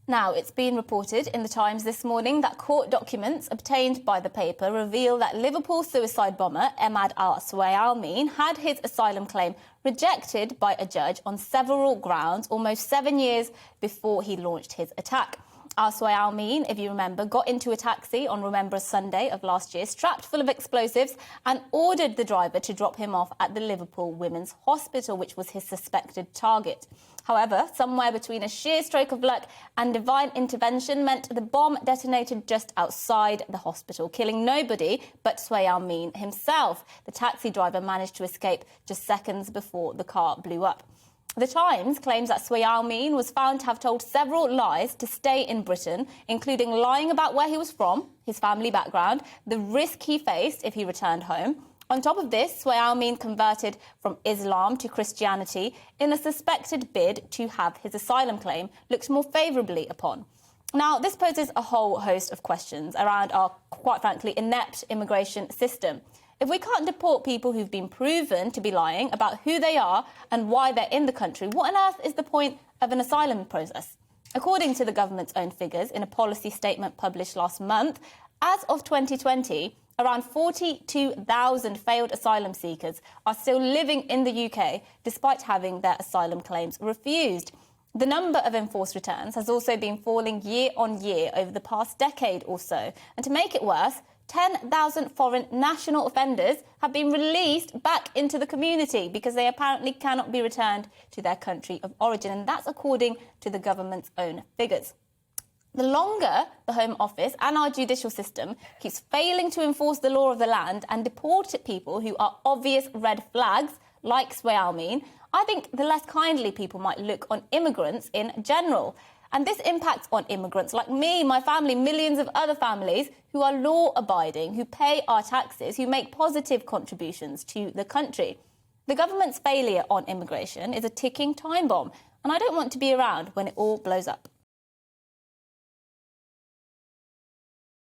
Now, it's been reported in the Times this morning that court documents obtained by the paper reveal that Liverpool suicide bomber Emad al-Swayalmin had his asylum claim rejected by a judge on several grounds almost 7 years before he launched his attack. Al-Swayalmin, if you remember, got into a taxi on Remembrance Sunday of last year, strapped full of explosives, and ordered the driver to drop him off at the Liverpool Women's Hospital, which was his suspected target. However, somewhere between a sheer stroke of luck and divine intervention meant the bomb detonated just outside the hospital, killing nobody but Swayalmin himself. The taxi driver managed to escape just seconds before the car blew up. The Times claims that Swayalmin was found to have told several lies to stay in Britain, including lying about where he was from, his family background, the risk he faced if he returned home. On top of this, Swayalmin converted from Islam to Christianity in a suspected bid to have his asylum claim looked more favourably upon. Now, this poses a whole host of questions around our, quite frankly, inept immigration system. If we can't deport people who've been proven to be lying about who they are and why they're in the country, what on earth is the point of an asylum process? According to the government's own figures in a policy statement published last month, as of 2020, around 42,000 failed asylum seekers are still living in the UK despite having their asylum claims refused. The number of enforced returns has also been falling year on year over the past decade or so. And to make it worse, 10,000 foreign national offenders have been released back into the community because they apparently cannot be returned to their country of origin. And that's according to the government's own figures. The longer the Home Office and our judicial system keeps failing to enforce the law of the land and deport people who are obvious red flags, like Swayalmin, I think the less kindly people might look on immigrants in general. And this impacts on immigrants like me, my family, millions of other families who are law-abiding, who pay our taxes, who make positive contributions to the country. The government's failure on immigration is a ticking time bomb, and I don't want to be around when it all blows up.